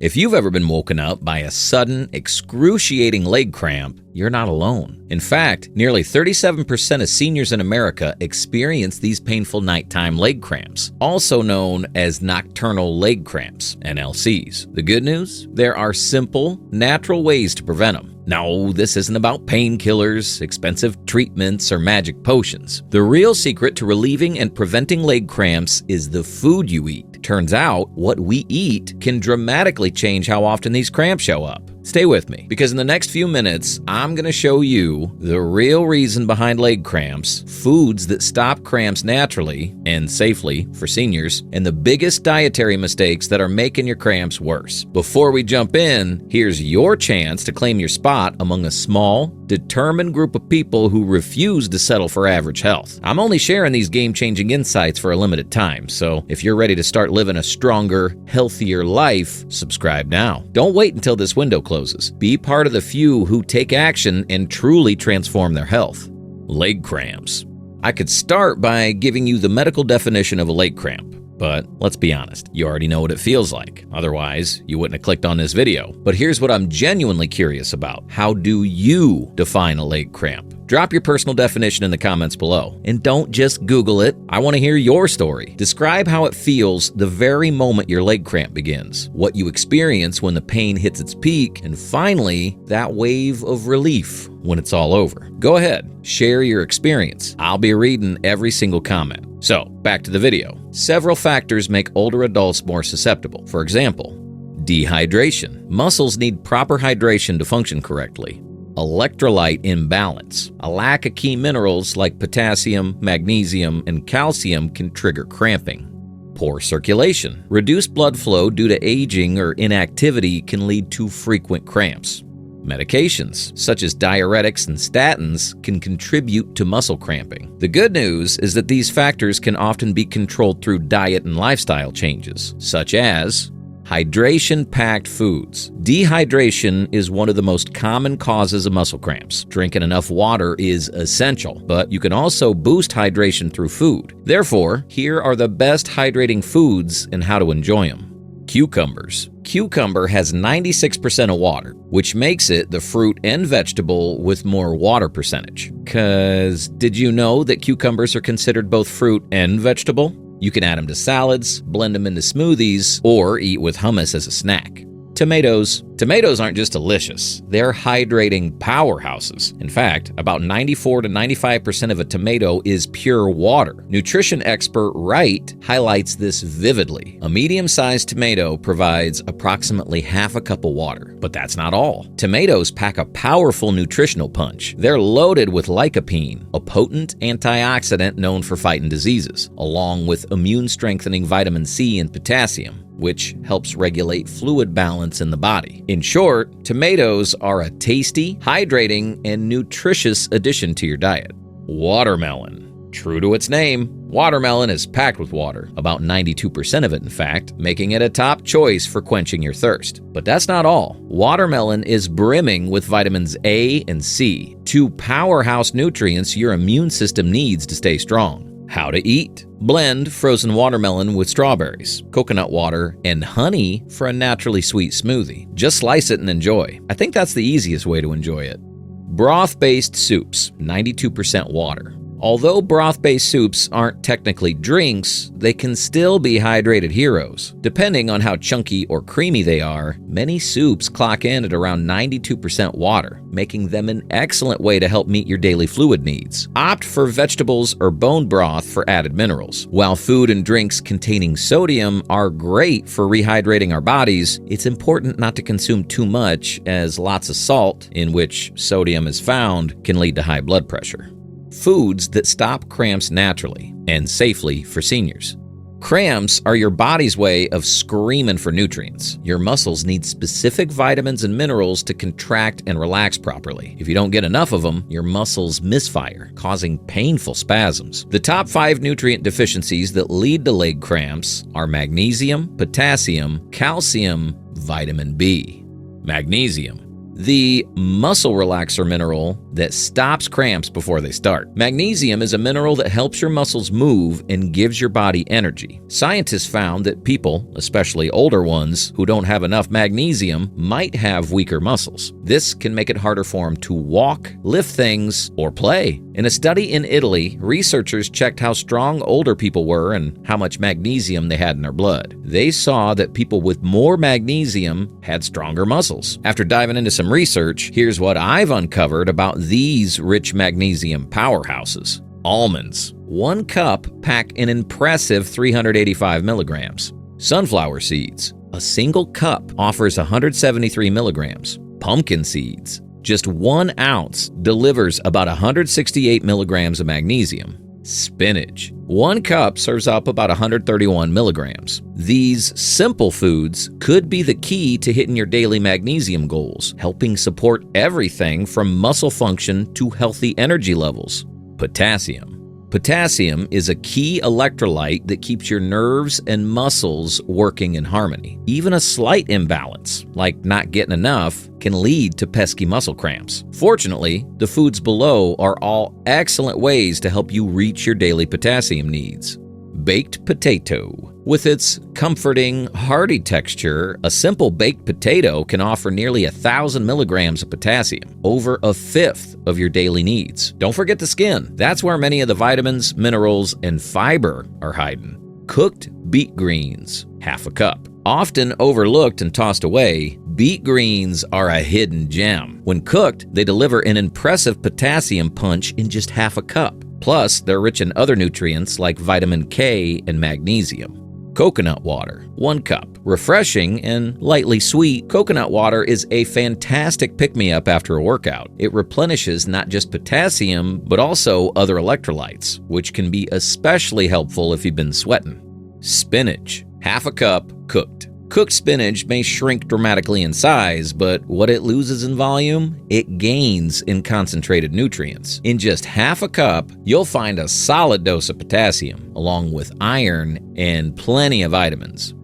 If you've ever been woken up by a sudden, excruciating leg cramp, you're not alone. In fact, nearly 37% of seniors in America experience these painful nighttime leg cramps, also known as nocturnal leg cramps, NLCs. The good news? There are simple, natural ways to prevent them. No, this isn't about painkillers, expensive treatments, or magic potions. The real secret to relieving and preventing leg cramps is the food you eat. Turns out, what we eat can dramatically change how often these cramps show up. Stay with me, because in the next few minutes, I'm going to show you the real reason behind leg cramps, foods that stop cramps naturally and safely for seniors, and the biggest dietary mistakes that are making your cramps worse. Before we jump in, here's your chance to claim your spot among a small, determined group of people who refuse to settle for average health. I'm only sharing these game-changing insights for a limited time, so if you're ready to start living a stronger, healthier life, subscribe now. Don't wait until this window closes. Be part of the few who take action and truly transform their health. Leg cramps. I could start by giving you the medical definition of a leg cramp. But let's be honest, you already know what it feels like. Otherwise, you wouldn't have clicked on this video. But here's what I'm genuinely curious about. How do you define a leg cramp? Drop your personal definition in the comments below. And don't just Google it. I want to hear your story. Describe how it feels the very moment your leg cramp begins, what you experience when the pain hits its peak, and finally, that wave of relief when it's all over. Go ahead, share your experience. I'll be reading every single comment. So, back to the video. Several factors make older adults more susceptible. For example, dehydration. Muscles need proper hydration to function correctly. Electrolyte imbalance. A lack of key minerals like potassium, magnesium, and calcium can trigger cramping. Poor circulation. Reduced blood flow due to aging or inactivity can lead to frequent cramps. Medications, such as diuretics and statins, can contribute to muscle cramping. The good news is that these factors can often be controlled through diet and lifestyle changes, such as hydration-packed foods. Dehydration is one of the most common causes of muscle cramps. Drinking enough water is essential, but you can also boost hydration through food. Therefore, here are the best hydrating foods and how to enjoy them. Cucumbers. Cucumber has 96% of water, which makes it the fruit and vegetable with more water percentage. 'Cause did you know that cucumbers are considered both fruit and vegetable? You can add them to salads, blend them into smoothies, or eat with hummus as a snack. Tomatoes. Tomatoes aren't just delicious, they're hydrating powerhouses. In fact, about 94 to 95% of a tomato is pure water. Nutrition expert Wright highlights this vividly. A medium-sized tomato provides approximately half a cup of water, but that's not all. Tomatoes pack a powerful nutritional punch. They're loaded with lycopene, a potent antioxidant known for fighting diseases, along with immune-strengthening vitamin C and potassium, which helps regulate fluid balance in the body. In short, tomatoes are a tasty, hydrating, and nutritious addition to your diet. Watermelon. True to its name, watermelon is packed with water, about 92% of it in fact, making it a top choice for quenching your thirst. But that's not all. Watermelon is brimming with vitamins A and C, two powerhouse nutrients your immune system needs to stay strong. How to eat. Blend frozen watermelon with strawberries, coconut water, and honey for a naturally sweet smoothie. Just slice it and enjoy. I think that's the easiest way to enjoy it. Broth-based soups, 92% water. Although broth-based soups aren't technically drinks, they can still be hydrated heroes. Depending on how chunky or creamy they are, many soups clock in at around 92% water, making them an excellent way to help meet your daily fluid needs. Opt for vegetables or bone broth for added minerals. While food and drinks containing sodium are great for rehydrating our bodies, it's important not to consume too much, as lots of salt, in which sodium is found, can lead to high blood pressure. Foods that stop cramps naturally and safely for seniors. Cramps are your body's way of screaming for nutrients. Your muscles need specific vitamins and minerals to contract and relax properly. If you don't get enough of them, your muscles misfire, causing painful spasms. The top 5 nutrient deficiencies that lead to leg cramps are magnesium, potassium, calcium, vitamin B. Magnesium. the muscle relaxer mineral that stops cramps before they start. Magnesium is a mineral that helps your muscles move and gives your body energy. Scientists found that people, especially older ones, who don't have enough magnesium might have weaker muscles. This can make it harder for them to walk, lift things, or play. In a study in Italy, researchers checked how strong older people were and how much magnesium they had in their blood. They saw that people with more magnesium had stronger muscles. After diving into some research, here's what I've uncovered about these rich magnesium powerhouses. Almonds. 1 cup pack an impressive 385 milligrams. Sunflower seeds. A single cup offers 173 milligrams. Pumpkin seeds. Just 1 ounce delivers about 168 milligrams of magnesium. Spinach. 1 cup serves up about 131 milligrams. These simple foods could be the key to hitting your daily magnesium goals, helping support everything from muscle function to healthy energy levels. Potassium. Potassium is a key electrolyte that keeps your nerves and muscles working in harmony. Even a slight imbalance, like not getting enough, can lead to pesky muscle cramps. Fortunately, the foods below are all excellent ways to help you reach your daily potassium needs. Baked potato. With its comforting, hearty texture, a simple baked potato can offer nearly 1,000 milligrams of potassium, over 1/5 of your daily needs. Don't forget the skin. That's where many of the vitamins, minerals, and fiber are hiding. Cooked beet greens, 1/2 cup. Often overlooked and tossed away, beet greens are a hidden gem. When cooked, they deliver an impressive potassium punch in just 1/2 cup. Plus, they're rich in other nutrients like vitamin K and magnesium. Coconut water, 1 cup. Refreshing and lightly sweet, coconut water is a fantastic pick-me-up after a workout. It replenishes not just potassium, but also other electrolytes, which can be especially helpful if you've been sweating. Spinach, 1/2 cup, cooked. Cooked spinach may shrink dramatically in size, but what it loses in volume, it gains in concentrated nutrients. In just 1/2 cup, you'll find a solid dose of potassium, along with iron and plenty of vitamins.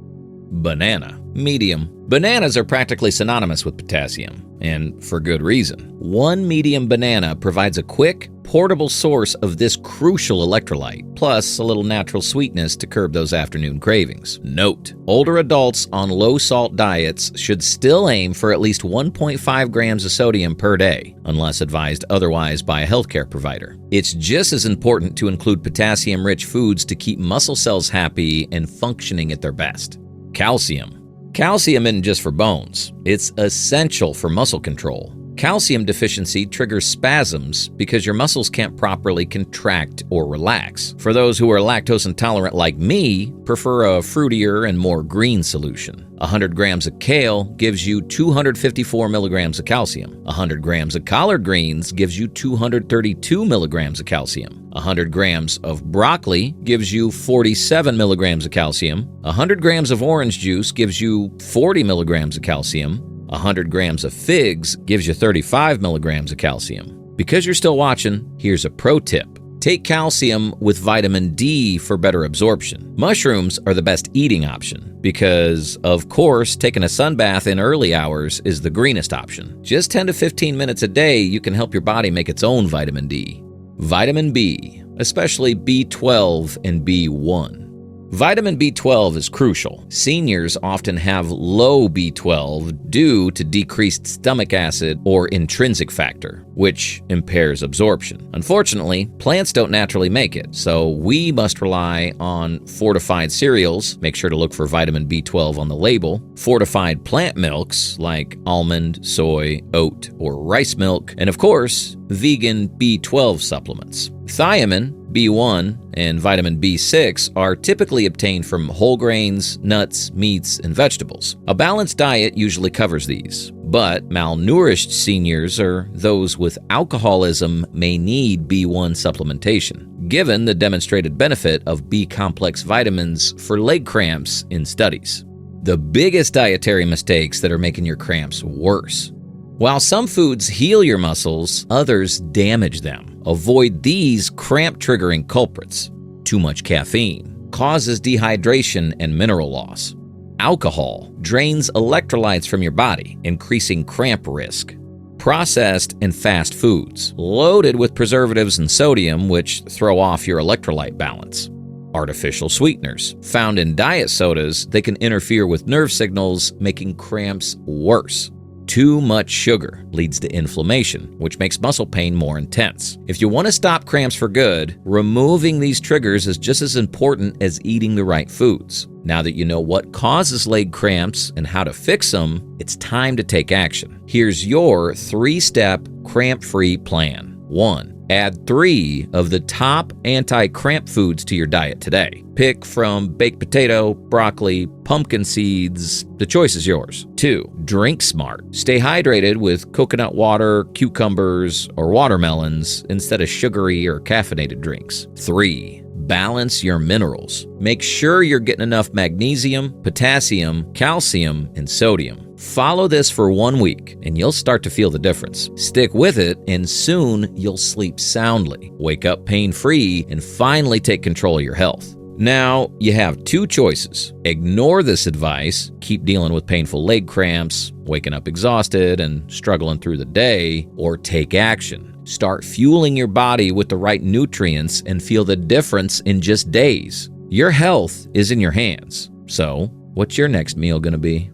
Banana, medium. Bananas are practically synonymous with potassium, and for good reason. 1 medium banana provides a quick, portable source of this crucial electrolyte, plus a little natural sweetness to curb those afternoon cravings. Note: older adults on low-salt diets should still aim for at least 1.5 grams of sodium per day, unless advised otherwise by a healthcare provider. It's just as important to include potassium-rich foods to keep muscle cells happy and functioning at their best. Calcium. Calcium isn't just for bones. It's essential for muscle control. Calcium deficiency triggers spasms because your muscles can't properly contract or relax. For those who are lactose intolerant like me, prefer a fruitier and more green solution. 100 grams of kale gives you 254 milligrams of calcium. 100 grams of collard greens gives you 232 milligrams of calcium. 100 grams of broccoli gives you 47 milligrams of calcium. 100 grams of orange juice gives you 40 milligrams of calcium. 100 grams of figs gives you 35 milligrams of calcium. Because you're still watching, here's a pro tip. Take calcium with vitamin D for better absorption. Mushrooms are the best eating option because, of course, taking a sunbath in early hours is the greenest option. Just 10 to 15 minutes a day, you can help your body make its own vitamin D. Vitamin B, especially B12 and B1. Vitamin B12 is crucial. Seniors often have low B12 due to decreased stomach acid or intrinsic factor, which impairs absorption. Unfortunately, plants don't naturally make it, so we must rely on fortified cereals. Make sure to look for vitamin B12 on the label. Fortified plant milks like almond, soy, oat, or rice milk, and of course, vegan B12 supplements. Thiamine, B1, and vitamin B6 are typically obtained from whole grains, nuts, meats, and vegetables. A balanced diet usually covers these, but malnourished seniors or those with alcoholism may need B1 supplementation, given the demonstrated benefit of B-complex vitamins for leg cramps in studies. The biggest dietary mistakes that are making your cramps worse. While some foods heal your muscles, others damage them. Avoid these cramp-triggering culprits. Too much caffeine causes dehydration and mineral loss. Alcohol drains electrolytes from your body, increasing cramp risk. Processed and fast foods, loaded with preservatives and sodium, which throw off your electrolyte balance. Artificial sweeteners, found in diet sodas, they can interfere with nerve signals, making cramps worse. Too much sugar leads to inflammation, which makes muscle pain more intense. If you want to stop cramps for good, removing these triggers is just as important as eating the right foods. Now that you know what causes leg cramps and how to fix them, it's time to take action. Here's your 3-step cramp-free plan. 1. Add 3 of the top anti-cramp foods to your diet today. Pick from baked potato, broccoli, pumpkin seeds. The choice is yours. 2. Drink smart. Stay hydrated with coconut water, cucumbers, or watermelons instead of sugary or caffeinated drinks. 3. Balance your minerals. Make sure you're getting enough magnesium, potassium, calcium, and sodium. Follow this for 1 week, and you'll start to feel the difference. Stick with it, and soon you'll sleep soundly, wake up pain-free, and finally take control of your health. Now, you have 2 choices. Ignore this advice, keep dealing with painful leg cramps, waking up exhausted, and struggling through the day, or take action. Start fueling your body with the right nutrients and feel the difference in just days. Your health is in your hands. So, what's your next meal going to be?